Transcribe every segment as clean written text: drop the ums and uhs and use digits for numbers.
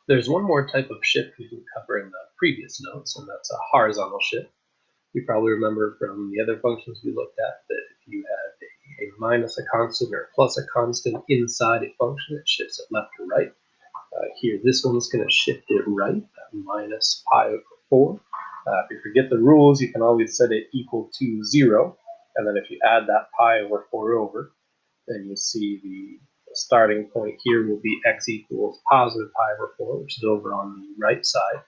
There's one more type of shift we didn't cover in the previous notes, and that's a horizontal shift. You probably remember from the other functions we looked at that if you had a minus a constant or a plus a constant inside a function, it shifts it left or right. Here, this one's going to shift it right, minus pi over 4. If you forget the rules, you can always set it equal to 0, and then if you add that pi over 4 over, then you see the starting point here will be x equals positive pi over 4, which is over on the right side.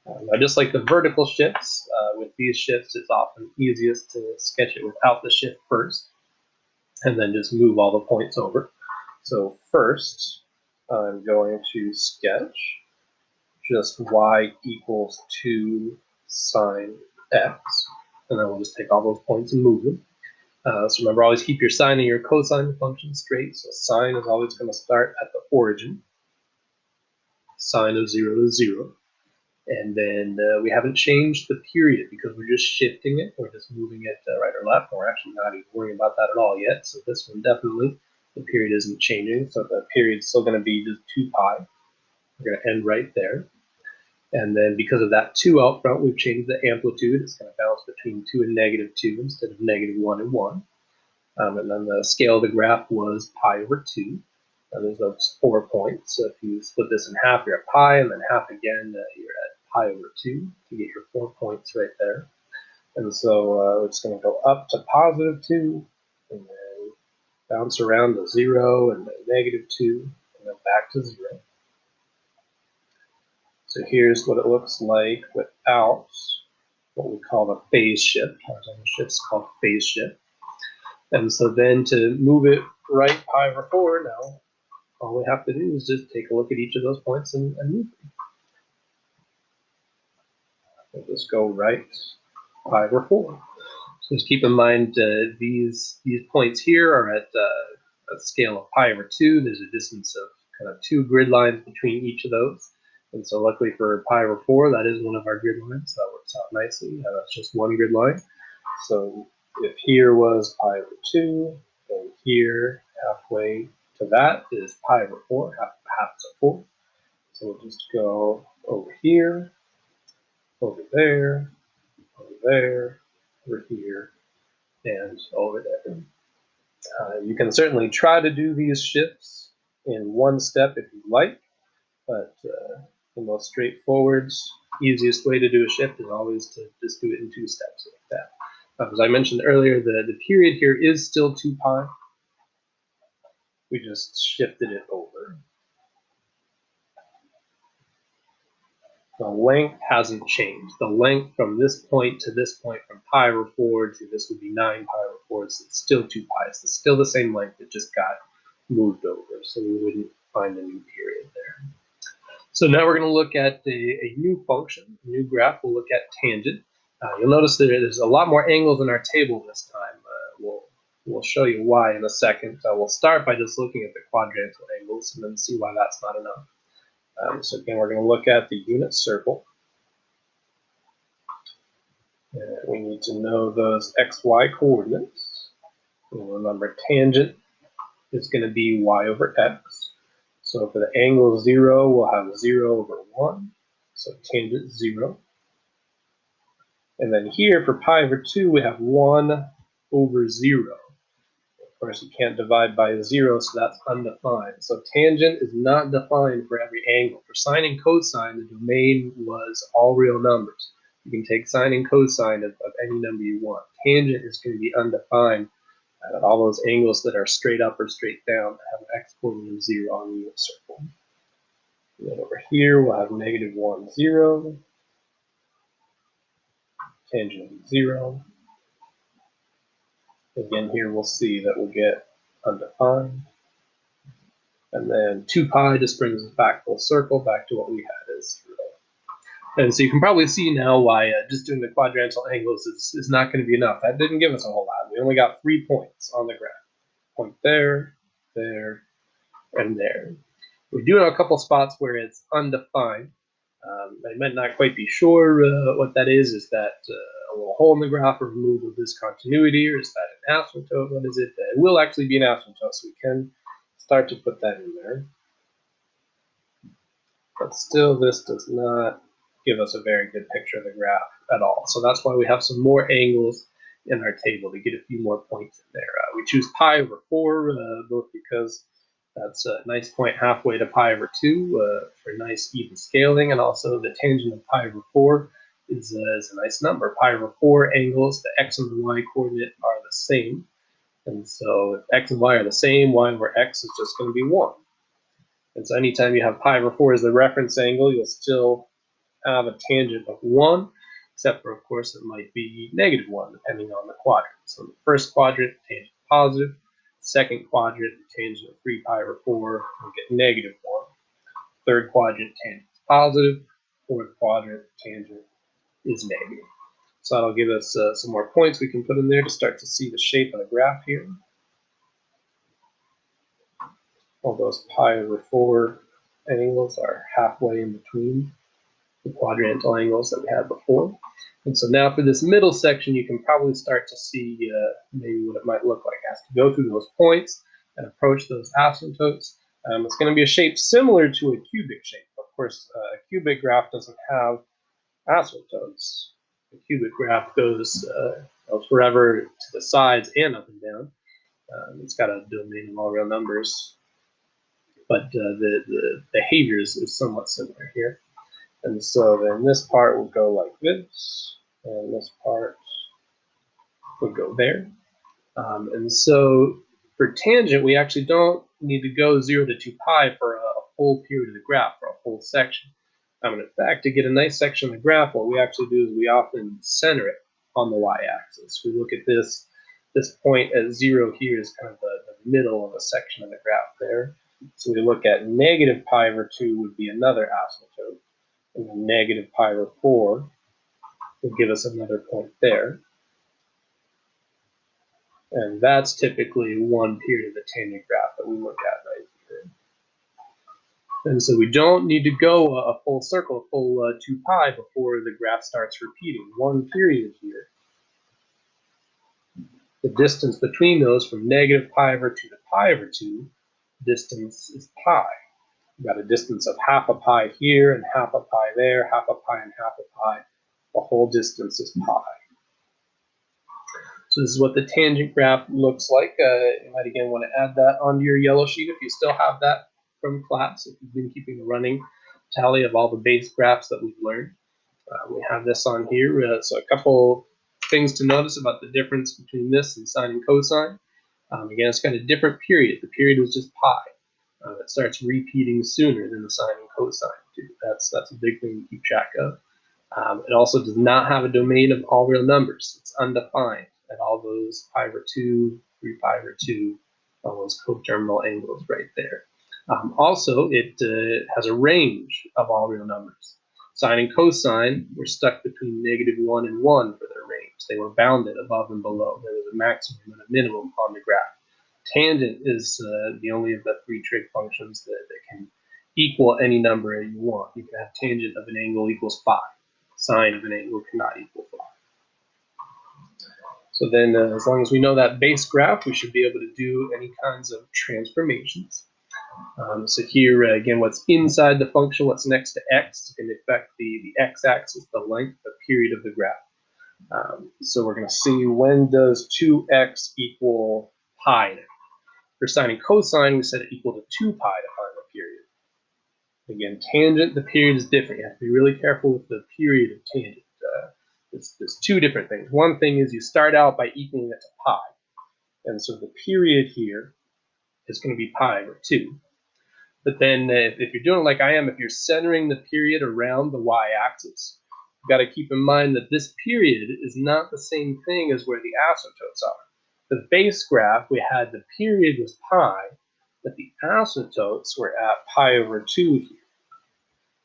Now, just like the vertical shifts, with these shifts, it's often easiest to sketch it without the shift first, and then just move all the points over. So first, I'm going to sketch just y equals 2 sine x, and then we'll just take all those points and move them. So remember, always keep your sine and your cosine function straight. So sine is always going to start at the origin. Sine of 0 is 0. And then we haven't changed the period because we're just shifting it. We're just moving it right or left. And we're actually not even worrying about that at all yet. So this one definitely, the period isn't changing. So the period's still going to be just 2 pi. We're going to end right there. And then because of that 2 out front, we've changed the amplitude. It's going to bounce between 2 and negative 2 instead of negative 1 and 1. And then the scale of the graph was pi over 2. And there's those 4 points. So if you split this in half, you're at pi, and then half again, you're at pi over 2 to get your 4 points right there. And so it's going to go up to positive 2, and then bounce around to 0, and then negative 2, and then back to 0. So here's what it looks like without what we call the phase shift. Horizontal shift is called phase shift. And so then to move it right pi over 4, now all we have to do is just take a look at each of those points and move them. We'll just go right pi over 4. So just keep in mind these points here are at a scale of pi over 2. There's a distance of kind of 2 grid lines between each of those. And so luckily for pi over 4, that is one of our grid lines. So that works out nicely. That's just one grid line. So if here was pi over 2, then here halfway to that is pi over 4, half is a 4. So we'll just go over here, over there, over here, and over there. You can certainly try to do these shifts in one step if you like, but the most straightforward, easiest way to do a shift is always to just do it in 2 steps like that. As I mentioned earlier, the period here is still 2 pi. We just shifted it over. The length hasn't changed. The length from this point to this point, from pi over 4 to this would be 9 pi over 4, so it's still 2 pi. It's still the same length, it just got moved over, so we wouldn't find a new period there. So now we're going to look at a new function, a new graph. We'll look at tangent. You'll notice that there's a lot more angles in our table this time. We'll show you why in a second. We'll start by just looking at the quadrantal angles and then see why that's not enough. So again, we're going to look at the unit circle. And we need to know those xy coordinates. And remember, tangent is going to be y over x. So for the angle 0, we'll have 0 over 1. So tangent 0. And then here for pi over 2, we have 1 over 0. Of course, you can't divide by 0, so that's undefined. So tangent is not defined for every angle. For sine and cosine, the domain was all real numbers. You can take sine and cosine of any number you want. Tangent is going to be undefined. All those angles that are straight up or straight down have an x-coordinate of 0 on the unit circle. And then over here, we'll have negative 1, 0. Tangent 0. Again, here we'll see that we'll get undefined. And then 2 pi just brings us back full circle, back to what we had as 0. And so you can probably see now why just doing the quadrantal angles is not going to be enough. That didn't give us a whole lot. We only got 3 points on the graph. Point there, there, and there. We do have a couple spots where it's undefined. I might not quite be sure what that is. Is that a little hole in the graph or removal of discontinuity, or is that an asymptote? What is it? It will actually be an asymptote, so we can start to put that in there. But still, this does not give us a very good picture of the graph at all. So that's why we have some more angles in our table to get a few more points in there. We choose pi over 4, both because that's a nice point halfway to pi over 2 for nice even scaling, and also the tangent of pi over 4 is a nice number. Pi over 4 angles, the x and the y coordinate are the same. And so if x and y are the same, y over x is just going to be 1. And so anytime you have pi over 4 as the reference angle, you'll still have a tangent of 1, except for, of course, it might be -1, depending on the quadrant. So in the first quadrant, tangent positive. Second quadrant, tangent of 3 pi over 4, we'll get -1. Third quadrant, tangent is positive. Fourth quadrant, tangent is negative. So that'll give us some more points we can put in there to start to see the shape of the graph here. All those pi over 4 angles are halfway in between the quadrantal angles that we had before. And so now for this middle section, you can probably start to see maybe what it might look like. It has to go through those points and approach those asymptotes. It's going to be a shape similar to a cubic shape. Of course, a cubic graph doesn't have asymptotes. The cubic graph goes forever to the sides and up and down. It's got a domain of all real numbers, but the behavior is somewhat similar here. And so then this part will go like this, and this part would go there. And so for tangent, we actually don't need to go 0 to 2 pi for a full period of the graph, for a full section. And in fact, to get a nice section of the graph, what we actually do is we often center it on the y-axis. We look at this point at 0 here is kind of the middle of a section of the graph there. So we look at negative pi over 2 would be another asymptote. And then negative pi over 4 will give us another point there. And that's typically one period of the tangent graph that we look at right here. And so we don't need to go a full circle, a full 2 pi before the graph starts repeating. One period here. The distance between those from negative pi over 2 to pi over 2, distance is pi. We've got a distance of half a pi here and half a pi there, half a pi and half a pi. The whole distance is pi. So this is what the tangent graph looks like. You might again want to add that onto your yellow sheet if you still have that from class, if you've been keeping a running tally of all the base graphs that we've learned. We have this on here. So a couple things to notice about the difference between this and sine and cosine. Again, it's got a different period. The period was just pi. It starts repeating sooner than the sine and cosine do. That's a big thing to keep track of. It also does not have a domain of all real numbers. It's undefined at all those pi over 2, 3 pi over 2, all those coterminal angles right there. Also, it has a range of all real numbers. Sine and cosine were stuck between -1 and 1 for their range. They were bounded above and below. There was a maximum and a minimum on the graph. Tangent is the only of the 3 trig functions that can equal any number you want. You can have tangent of an angle equals 5. Sine of an angle cannot equal 5. So then as long as we know that base graph, we should be able to do any kinds of transformations. So here, again, what's inside the function, what's next to x, can affect the x-axis, the length, the period of the graph. So we're going to see, when does 2x equal pi? For sine and cosine, we set it equal to 2 pi to find the period. Again, tangent, the period is different. You have to be really careful with the period of tangent. There's 2 different things. One thing is you start out by equaling it to pi. And so the period here is going to be pi over 2. But then if you're doing it like I am, if you're centering the period around the y-axis, you've got to keep in mind that this period is not the same thing as where the asymptotes are. The base graph, we had the period was pi, but the asymptotes were at pi over 2 here.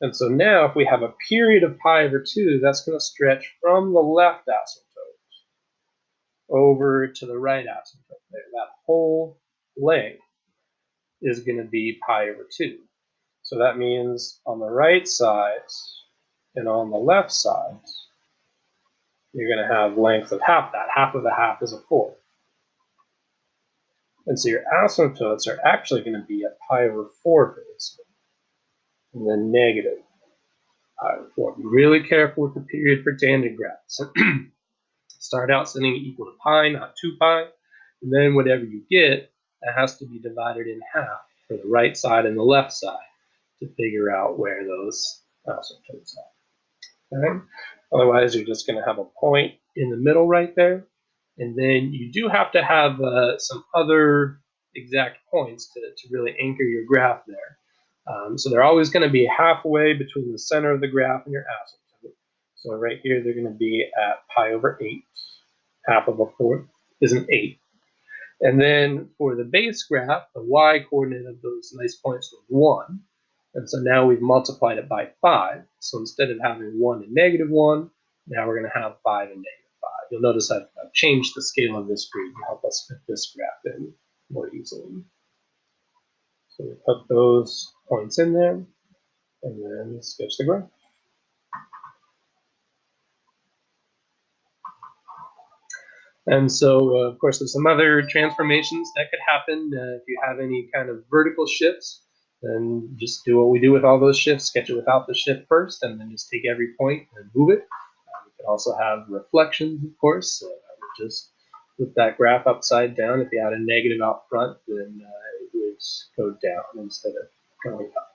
And so now if we have a period of pi over 2, that's going to stretch from the left asymptote over to the right asymptote there. That whole length is going to be pi over 2. So that means on the right side and on the left side, you're going to have length of half that. Half of the half is a 4. And so your asymptotes are actually going to be at pi over 4 for this one. and then negative pi over 4. Be really careful with the period for tangent graphs. Start out setting it equal to pi, not 2 pi, and then whatever you get, that has to be divided in half for the right side and the left side to figure out where those asymptotes are. Okay? Otherwise, you're just going to have a point in the middle right there, and then you do have to have some other exact points to really anchor your graph there. So they're always going to be halfway between the center of the graph and your asymptote. So right here, they're going to be at pi over 8. Half of a fourth is an 8. And then for the base graph, the y-coordinate of those nice points was 1. And so now we've multiplied it by 5. So instead of having 1 and negative 1, now we're going to have 5 and negative 5. You'll notice I've changed the scale of this grid to help us fit this graph in more easily. So we put those points in there, and then sketch the graph. And so, of course, there's some other transformations that could happen. If you have any kind of vertical shifts, then just do what we do with all those shifts, sketch it without the shift first, and then just take every point and move it. You can also have reflections, of course. Just flip that graph upside down. If you had a negative out front, then it would go down instead of going up.